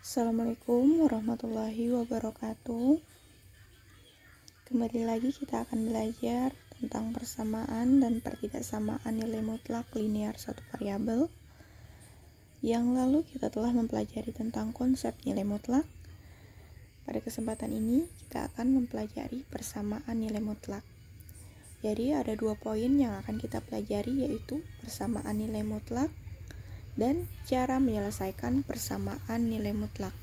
Assalamualaikum warahmatullahi wabarakatuh. Kembali lagi kita akan belajar tentang persamaan dan pertidaksamaan nilai mutlak linear suatu variabel. Yang lalu kita telah mempelajari tentang konsep nilai mutlak. Pada kesempatan ini kita akan mempelajari persamaan nilai mutlak. Jadi ada 2 poin yang akan kita pelajari, yaitu persamaan nilai mutlak dan cara menyelesaikan persamaan nilai mutlak.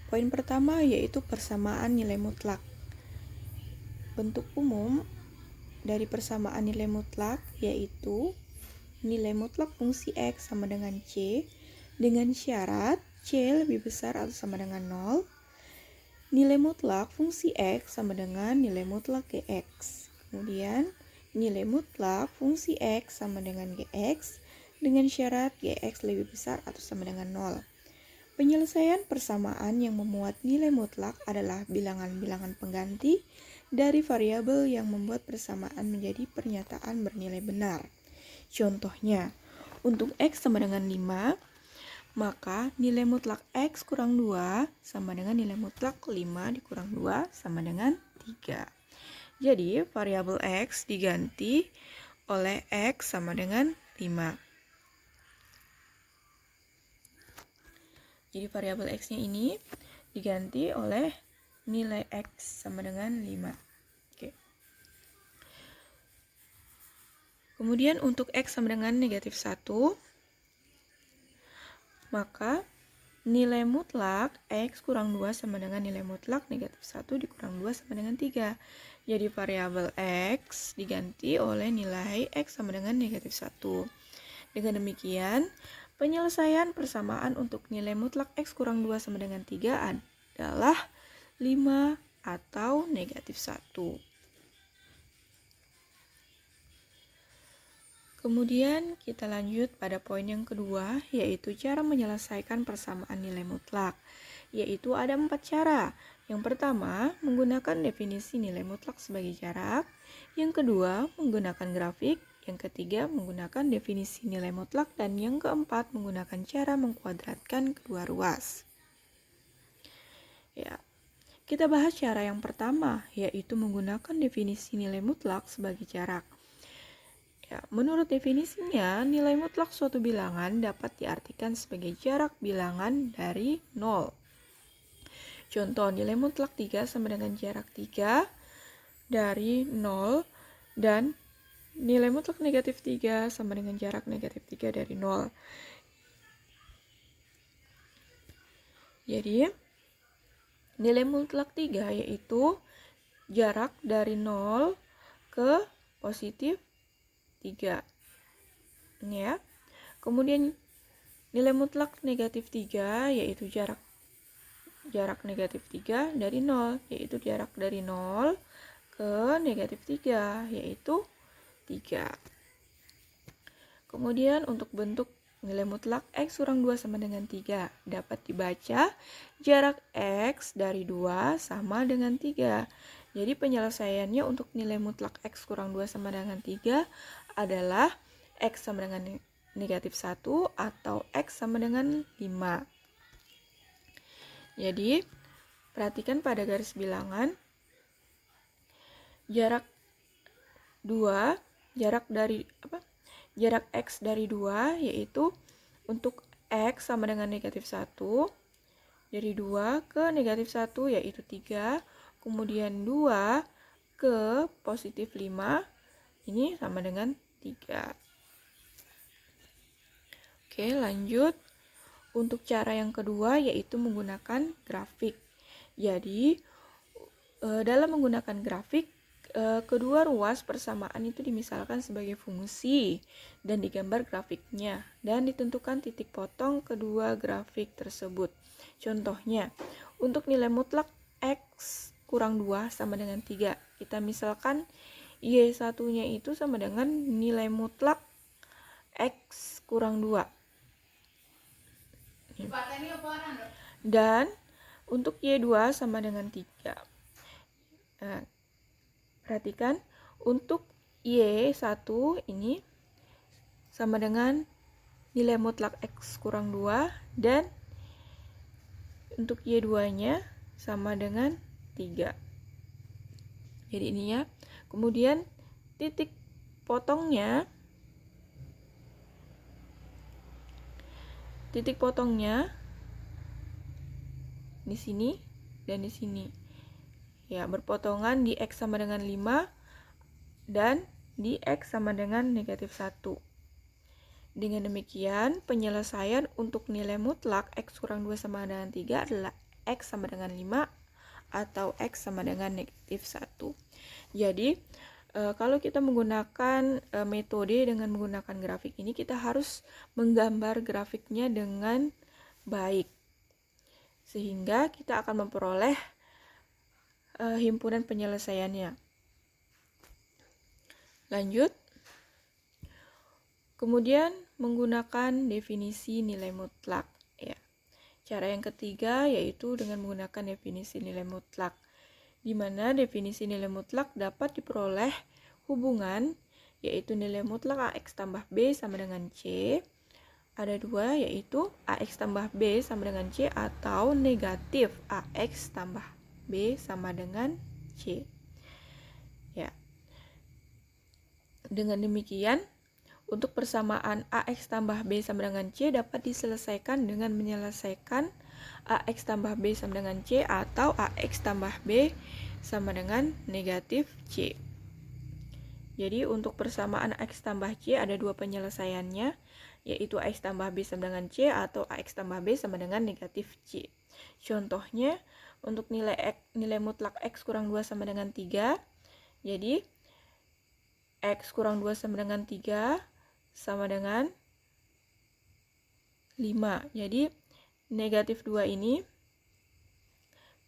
Poin pertama yaitu persamaan nilai mutlak. Bentuk umum dari persamaan nilai mutlak yaitu nilai mutlak fungsi X sama dengan C dengan syarat C lebih besar atau sama dengan 0. Nilai mutlak fungsi X sama dengan nilai mutlak Gx. Kemudian nilai mutlak fungsi X sama dengan Gx dengan syarat Gx lebih besar atau sama dengan 0. Penyelesaian persamaan yang memuat nilai mutlak adalah bilangan-bilangan pengganti dari variabel yang membuat persamaan menjadi pernyataan bernilai benar. Contohnya, untuk X sama dengan 5, maka nilai mutlak X kurang 2 sama dengan nilai mutlak 5 dikurang 2 sama dengan 3. Jadi, variabel X diganti oleh X sama dengan 5. Jadi variabel X-nya ini diganti oleh nilai X sama dengan 5. Oke. Kemudian untuk X sama dengan negatif 1, maka nilai mutlak X kurang 2 sama dengan nilai mutlak negatif 1 dikurang 2 sama dengan 3. Jadi variabel X diganti oleh nilai X sama dengan negatif 1. Dengan demikian, penyelesaian persamaan untuk nilai mutlak X kurang 2 sama dengan 3 adalah 5 atau negatif 1. Kemudian kita lanjut pada poin yang kedua, yaitu cara menyelesaikan persamaan nilai mutlak. Yaitu ada 4 cara. Yang pertama, menggunakan definisi nilai mutlak sebagai jarak. Yang kedua, menggunakan grafik. Yang ketiga, menggunakan definisi nilai mutlak. Dan yang keempat, menggunakan cara mengkuadratkan kedua ruas. Ya, kita bahas cara yang pertama, yaitu menggunakan definisi nilai mutlak sebagai jarak. Ya, menurut definisinya, nilai mutlak suatu bilangan dapat diartikan sebagai jarak bilangan dari 0. Contoh, nilai mutlak 3 sama dengan jarak 3 dari 0, dan nilai mutlak negatif 3 sama dengan jarak negatif 3 dari 0. Jadi, nilai mutlak 3 yaitu jarak dari 0 ke positif 3. Ini ya. Kemudian nilai mutlak negatif 3 yaitu jarak negatif 3 dari 0, yaitu jarak dari 0 ke negatif 3 yaitu 3. Kemudian untuk bentuk nilai mutlak X kurang 2 sama dengan 3 dapat dibaca jarak X dari 2 sama dengan 3. Jadi penyelesaiannya untuk nilai mutlak X kurang 2 sama dengan 3 adalah X sama dengan negatif 1 atau X sama dengan 5. Jadi, perhatikan pada garis bilangan, jarak X dari 2 yaitu untuk X sama dengan negatif 1, dari 2 ke negatif 1 yaitu 3, kemudian 2 ke positif 5, ini sama dengan 3. Oke, lanjut. Untuk cara yang kedua yaitu menggunakan grafik. Jadi, dalam menggunakan grafik, kedua ruas persamaan itu dimisalkan sebagai fungsi dan digambar grafiknya dan ditentukan titik potong kedua grafik tersebut. Contohnya, untuk nilai mutlak X kurang 2 sama dengan 3, kita misalkan Y1-nya itu sama dengan nilai mutlak X kurang 2. Dan untuk Y2 sama dengan 3. Nah, perhatikan untuk Y1 ini sama dengan nilai mutlak X kurang 2 dan untuk Y2-nya sama dengan 3. Jadi ini ya. Kemudian titik potongnya di sini dan di sini. Ya, berpotongan di X sama dengan 5 dan di X sama dengan negatif 1. Dengan demikian, penyelesaian untuk nilai mutlak X kurang 2 sama dengan 3 adalah X sama dengan 5 atau X sama dengan negatif 1. Jadi, kalau kita menggunakan metode dengan menggunakan grafik ini, kita harus menggambar grafiknya dengan baik. Sehingga kita akan memperoleh himpunan penyelesaiannya. Lanjut. Kemudian menggunakan definisi nilai mutlak. Ya. Cara yang ketiga yaitu dengan menggunakan definisi nilai mutlak, di mana definisi nilai mutlak dapat diperoleh hubungan yaitu nilai mutlak AX tambah B sama dengan C. Ada dua, yaitu AX tambah B sama dengan C atau negatif AX tambah B sama dengan C. Ya. Dengan demikian, untuk persamaan AX tambah B sama dengan C dapat diselesaikan dengan menyelesaikan AX tambah B sama dengan C atau AX tambah B sama dengan negatif C. Jadi untuk persamaan AX tambah C ada dua penyelesaiannya, yaitu AX tambah B sama dengan C atau AX tambah B sama dengan negatif C. Contohnya, untuk nilai mutlak X kurang 2 sama dengan 3, jadi X kurang 2 sama dengan 3 sama dengan 5. Jadi negatif 2 ini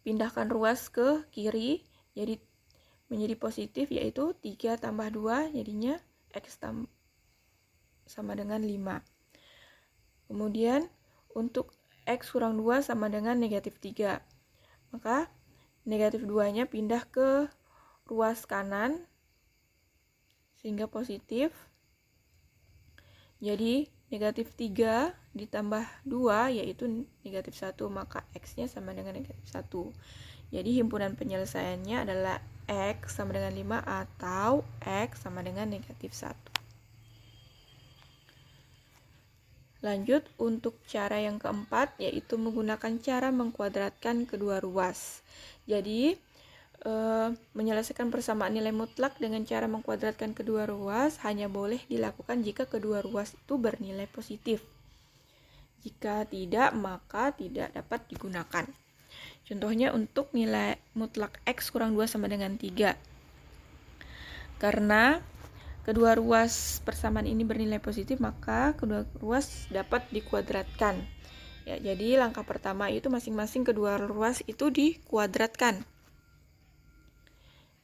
pindahkan ruas ke kiri, jadi menjadi positif, yaitu 3 tambah 2 jadinya X sama dengan 5. Kemudian untuk X kurang 2 sama dengan negatif 3, maka negatif 2 nya pindah ke ruas kanan sehingga positif. Jadi negatif 3 ditambah 2 yaitu negatif 1, maka X nya sama dengan negatif 1. Jadi himpunan penyelesaiannya adalah X sama dengan 5 atau X sama dengan negatif 1. Lanjut untuk cara yang keempat, yaitu menggunakan cara mengkuadratkan kedua ruas. Jadi menyelesaikan persamaan nilai mutlak dengan cara mengkuadratkan kedua ruas hanya boleh dilakukan jika kedua ruas itu bernilai positif. Jika tidak, maka tidak dapat digunakan. Contohnya untuk nilai mutlak X kurang 2 sama dengan 3. Karena kedua ruas persamaan ini bernilai positif, maka kedua ruas dapat dikuadratkan. Ya, jadi langkah pertama itu masing-masing kedua ruas itu dikuadratkan.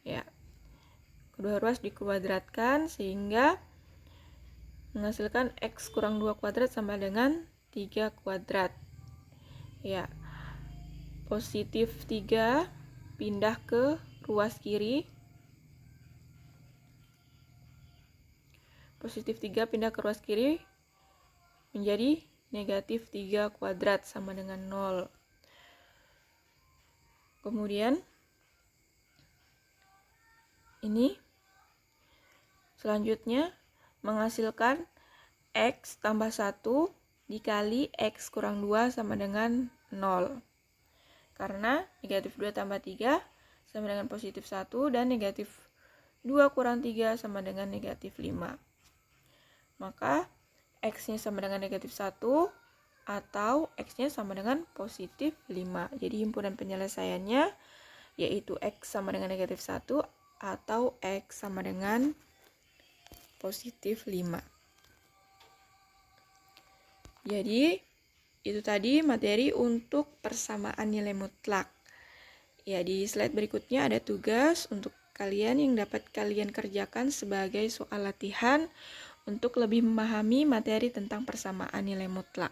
Ya, kedua ruas dikuadratkan sehingga menghasilkan X kurang 2 kuadrat sama dengan 3 kuadrat. Ya, positif 3 pindah ke ruas kiri. Positif 3 pindah ke ruas kiri menjadi negatif 3 kuadrat sama dengan 0. Kemudian ini selanjutnya menghasilkan X tambah 1 dikali X kurang 2 sama dengan 0. Karena negatif 2 tambah 3 sama dengan positif 1 dan negatif 2 kurang 3 sama dengan negatif 5. Maka X-nya sama dengan negatif 1 atau X-nya sama dengan positif 5. Jadi himpunan penyelesaiannya yaitu X sama dengan negatif 1 atau X sama dengan positif 5. Jadi itu tadi materi untuk persamaan nilai mutlak. Ya, di slide berikutnya ada tugas untuk kalian yang dapat kalian kerjakan sebagai soal latihan untuk lebih memahami materi tentang persamaan nilai mutlak.